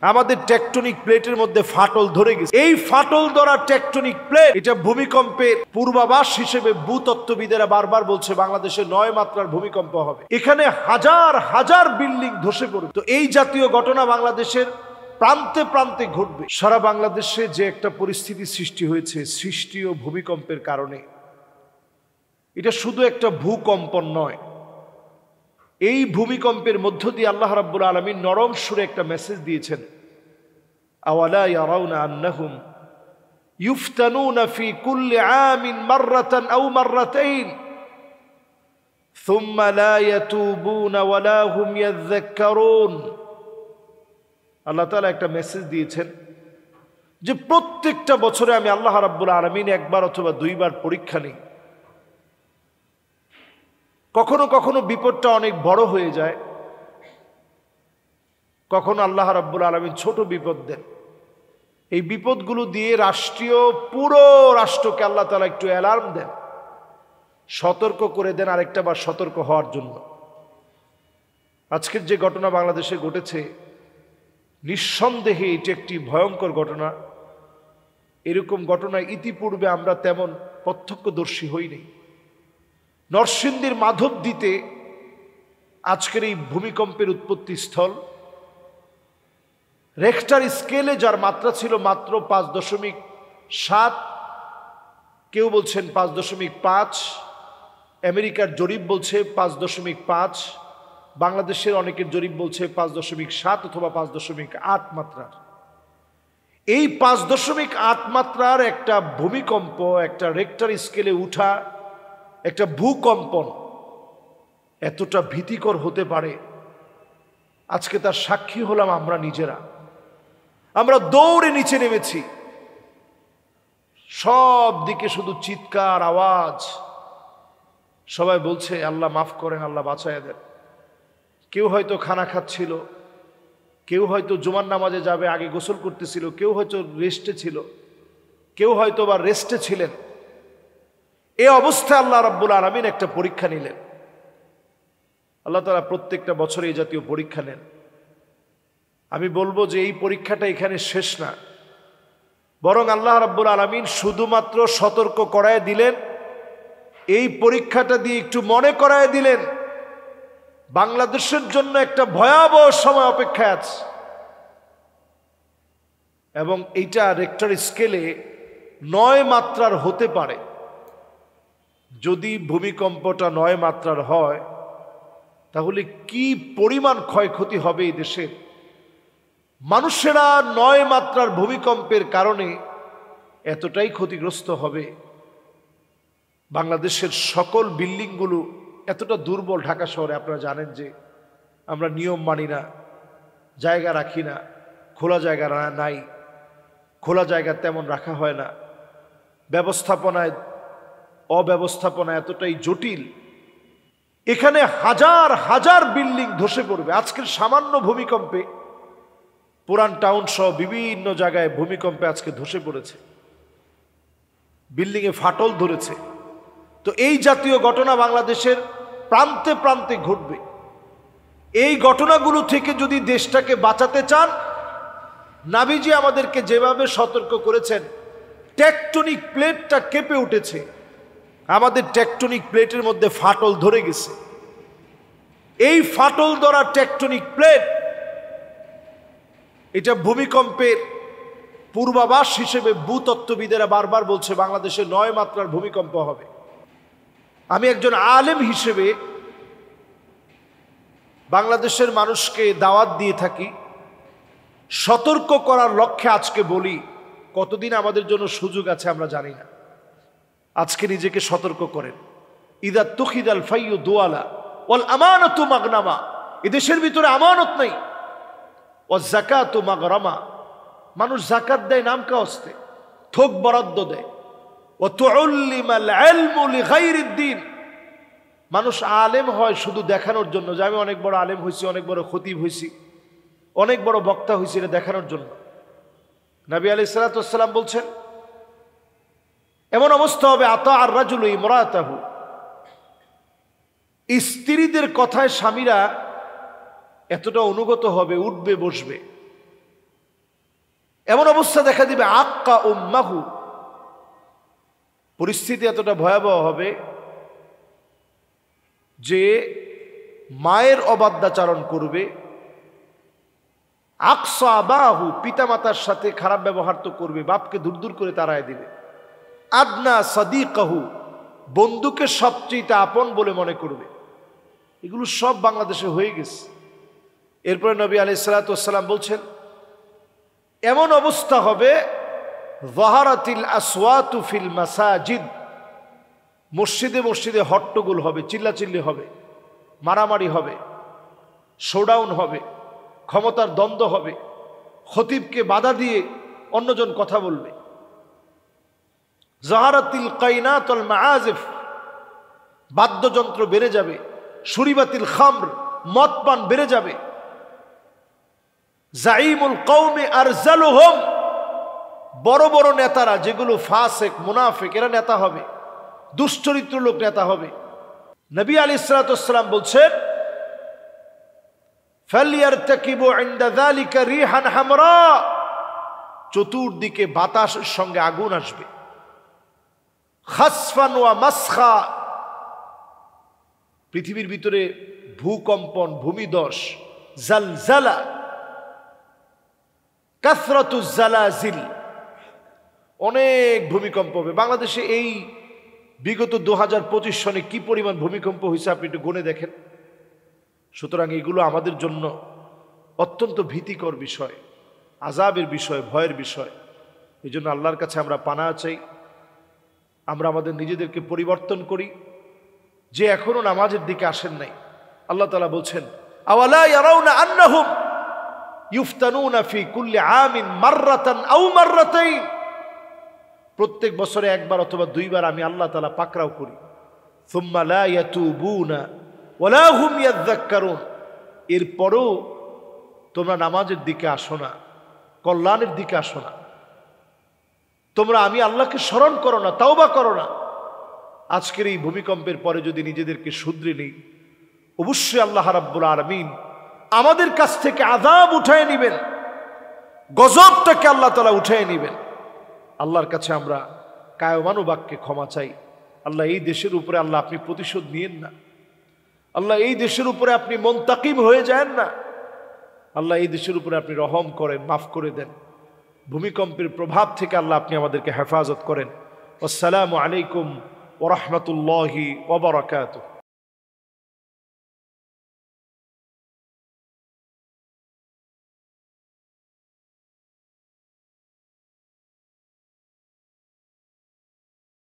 আমাদের টেকটনিক প্লেটের মধ্যে ফাটল ধরে গেছে। এই ফাটল ধরা টেকটনিক প্লেট এটা ভূমিকম্পের পূর্বাভাস হিসেবে ভূতত্ত্ববিদেরা বারবার বলছে বাংলাদেশে 9 মাত্রার ভূমিকম্প হবে। এখানে হাজার হাজার বিল্ডিং ধসে পড়বে। তো এই জাতীয় ঘটনা বাংলাদেশের প্রান্তে প্রান্তে ঘটবে। সারা বাংলাদেশে যে একটা পরিস্থিতি সৃষ্টি হয়েছে সৃষ্টি ও ভূমিকম্পের কারণে, এটা শুধু একটা ভূকম্পন নয়। এই ভূমিকম্পের মধ্য দিয়ে আল্লাহ রাব্বুল আলামিন নরম সুরে একটা মেসেজ দিয়েছেন, আওয়ালা ইয়ারাউনা আন্নাহুম ইফতানুনা ফি কুল্লি আমিন মাররাতান আও মাররাতাইন সুম্মা লা ইয়াতুবুনা ওয়ালা হুম ইয়াযাক্কারুন। আল্লাহ তাআলা একটা মেসেজ দিয়েছেন যে প্রত্যেকটা বছরে আমি আল্লাহ রাব্বুল আলামিন একবার অথবা দুইবার পরীক্ষা নিই। কখনো কখনো বিপদটা অনেক বড় হয়ে যায়, কখনো আল্লাহ রাব্বুল আলামিন ছোট বিপদ দেন। এই বিপদগুলো দিয়ে পুরো রাষ্ট্রকে আল্লাহ তাআলা একটু অ্যালার্ম দেন, সতর্ক করে দেন আরেকটা বার সতর্ক হওয়ার জন্য। আজকের যে ঘটনা বাংলাদেশে ঘটেছে, নিঃসন্দেহে এটি একটি ভয়ঙ্কর ঘটনা। এরকম ঘটনায় ইতিপূর্বে আমরা তেমন প্রত্যক্ষদর্শী হইনি। নরসিংদীর মাধবদীতে আজকের এই ভূমিকম্পের উৎপত্তি স্থল। রেখটার স্কেলে যার মাত্রা ছিল মাত্র 5.7, কেউ বলছেন 5.5, আমেরিকার জরিপ বলছে 5.5, বাংলাদেশের অনেকের জরিপ বলছে 5.7 অথবা 5.8 মাত্রার। এই 5.8 মাত্রার একটা ভূমিকম্প, একটা রেখটার স্কেলে উঠা একটা ভূকম্পন এতটা ভীতিকর হতে পারে, আজকে তার সাক্ষী হলাম আমরা নিজেরা। আমরা দৌড়ে নিচে নেমেছি, সব দিকে শুধু চিৎকার আওয়াজ। সবাই বলছে আল্লাহ মাফ করেন, আল্লাহ বাঁচায় দেন। কেউ হয়তো খানা খাচ্ছিল, কেউ হয়তো জুমার নামাজে যাবে আগে গোসল করতেছিল, কেউ হয়তো রেস্টে ছিল, কেউ হয়তো বা রেস্টে ছিলেন। এই অবস্থায় আল্লাহ রাব্বুল আলামিন একটা পরীক্ষা নিলেন। আল্লাহ তাআলা প্রত্যেকটা বছরে এই জাতীয় পরীক্ষা নেন। আমি বলবো যে এই পরীক্ষাটা এখানে শেষ না, বরং আল্লাহ রাব্বুল আলামিন শুধুমাত্র সতর্ক করায় দিলেন। এই পরীক্ষাটা দিয়ে একটু মনে করায় দিলেন বাংলাদেশের জন্য একটা ভয়াবহ সময় অপেক্ষায় আছে। এবং এইটা রেক্টার স্কেলে 9 মাত্রার হতে পারে। যদি ভূমিকম্পটা 9 মাত্রার হয় তাহলে কি পরিমাণ ক্ষয়ক্ষতি হবে এই দেশের। মানুষেরা 9 মাত্রার ভূমিকম্পের কারণে এতটাই ক্ষতিগ্রস্ত হবে। বাংলাদেশের সকল বিল্ডিংগুলো এতটা দুর্বল। ঢাকা শহরে আপনারা জানেন যে আমরা নিয়ম মানি না, জায়গা রাখি না, খোলা জায়গা নাই, খোলা জায়গা তেমন রাখা হয় না, অব্যবস্থাপনা এতটাই জটিল। এখানে হাজার হাজার বিল্ডিং ধসে পড়বে। আজকের সামান্য ভূমিকম্পে পুরান টাউন সহ বিভিন্ন জায়গায় ভূমিকম্পে আজকে ধসে পড়েছে, বিল্ডিংয়ে ফাটল ধরেছে। তো এই জাতীয় ঘটনা বাংলাদেশের প্রান্তে প্রান্তে ঘটবে। এই ঘটনাগুলো থেকে যদি দেশটাকে বাঁচাতে চান, নবীজি আমাদেরকে যেভাবে সতর্ক করেছেন, টেকটনিক প্লেটটা কেঁপে উঠেছে, আমাদের টেকটনিক প্লেটের মধ্যে ফাটল ধরে গেছে। এই ফাটল ধরা টেকটনিক প্লেট এটা ভূমিকম্পের পূর্বাভাস হিসেবে ভূতত্ত্ববিদেরা বারবার বলছে বাংলাদেশে 9 মাত্রার ভূমিকম্প হবে। আমি একজন আলেম হিসেবে বাংলাদেশের মানুষকে দাওয়াত দিয়ে থাকি, সতর্ক করার লক্ষ্যে আজকে বলি। কতদিন আমাদের জন্য সুযোগ আছে আমরা জানি না। আজকে নিজেকে সতর্ক করেন। ইদা তুখিদাল ফাইয়ু দুয়ালা ওয়াল আমানাতু মাগনামা। এদেশের ভিতরে আমানত নেই। ওয়াজ যাকাতু মাগরামা। মানুষ যাকাত দেয় নামকা হস্তে, থোক বরাদ্দ দেয়। ওয়া তুউল্লিমাল ইলমু লিগাইরিদ দ্বীন। মানুষ আলেম হয় শুধু দেখানোর জন্য যে আমি অনেক বড় আলেম হইছি, অনেক বড় খতিব হইছি, অনেক বড় বক্তা হইছি, এটা দেখানোর জন্য। নবী আলাইহিস সালাতু ওয়াস সালাম বলছেন এমন অবস্থা হবে আতা আর রাজুলু ইমরাতাহু। স্ত্রীদের কথায় স্বামীরা এতটা অনুগত হবে, উঠবে বসবে। এমন অবস্থা দেখা দিবে আক্কা উম্মাহু, পরিস্থিতি এতটা ভয়াবহ হবে যে মায়ের অবাধ্যাচারণ করবে, আকসা আবাহু, পিতামাতার সাথে খারাপ ব্যবহার তো করবে, বাপকে দূর দূর করে তাড়ায় দিবে, আদনা সাদিকাহু, বন্ধুকে সবচেয়ে আপন বলে মনে করবে। এগুলো সব বাংলাদেশে হয়ে গেছে। এরপরে নবী আলাইহিস সালাতু ওয়াস সালাম বলছেন এমন অবস্থা হবে যাহারাতিল আসওয়াতু ফিল মাসাজিদ, মসজিদে মসজিদে হট্টগোল হবে, চিল্লাচিল্লি হবে, মারামারি হবে, শোডাউন হবে, ক্ষমতার দ্বন্দ্ব হবে, খতিবকে বাধা দিয়ে অন্যজন কথা বলবে। যাহারাতিল কাইনাত ওয়াল মাআজিফ, বাদ্যযন্ত্র বেড়ে যাবে, শুরিবাতিল খামর, মদ পান বেড়ে যাবে। জাইমুল কওমে আরজালুহুম, বড় বড় নেতারা যেগুলো ফাসিক মুনাফিক, এরা নেতা হবে, দুশ্চরিত্র লোক নেতা হবে। নবী আলাইহিস সালাতু ওয়াস সালাম বলছেন ফালইয়ারতাকিবু ইনদা যালিকা রিহান হামরা, চতুর্দিকে বাতাসের সঙ্গে আগুন আসবে, খাসফান ওয়া মাসখা, পৃথিবীর ভিতরে ভূকম্পন, ভূমিধস, জালজালা, কাসরাতুজ জালাজিল, অনেক ভূমিকম্প হবে। বাংলাদেশে এই বিগত 2025 সনে কি পরিমাণ ভূমিকম্প হয়েছে আপনি একটু গুনে দেখেন। সুতরাং এগুলো আমাদের জন্য অত্যন্ত ভীতিকর বিষয়, আযাবের বিষয়, ভয়ের বিষয়। এই জন্য আল্লাহর কাছে আমরা পানাহ চাই, আমরা আমাদের নিজেদেরকে পরিবর্তন করি। যে এখনো নামাজের দিকে আসেন নাই, আল্লাহ তাআলা বলছেন আওয়ালা ইয়ারাউনা আন্নাহুম ইফতানুনা ফি কুল্লি আমিন মাররাতান আও মাররাতাইন, প্রত্যেক বছরে একবার অথবা দুইবার আমি আল্লাহ তাআলা পাকড়াও করি। সুম্মা লা ইয়াতুবুনা ওয়ালা হুম ইয়াযাক্কারুন, এরপরও তোমরা নামাজের দিকে আসো না, কল্যাণের দিকে আসো না, তোমরা আমি আল্লাহকে স্মরণ করো না, তাওবা করো না। আজকের এই ভূমিকম্পের পরে যদি নিজেদেরকে শুধরে নিই, অবশ্যই আল্লাহ রাব্বুল আলামিন আমাদের কাছ থেকে আযাব উঠায় নেবেন, গজবটাকে আল্লাহ তাআলা উঠায় নেবেন। আল্লাহর কাছে আমরা কায়মানু বাক্যে ক্ষমা চাই। আল্লাহ এই দেশের উপরে আল্লাহ আপনি প্রতিশোধ নিয়েন না, আল্লাহ এই দেশের উপরে আপনি মুনতাকিম হয়ে যান না, আল্লাহ এই দেশের উপরে আপনি রহম করেন, মাফ করে দেন। ভূমিকম্পের প্রভাব থেকে আল্লাহ আপনি আমাদেরকে হেফাজত করেন। আসসালামু আলাইকুম ওয়া রাহমাতুল্লাহি ওয়া বারাকাতুহু।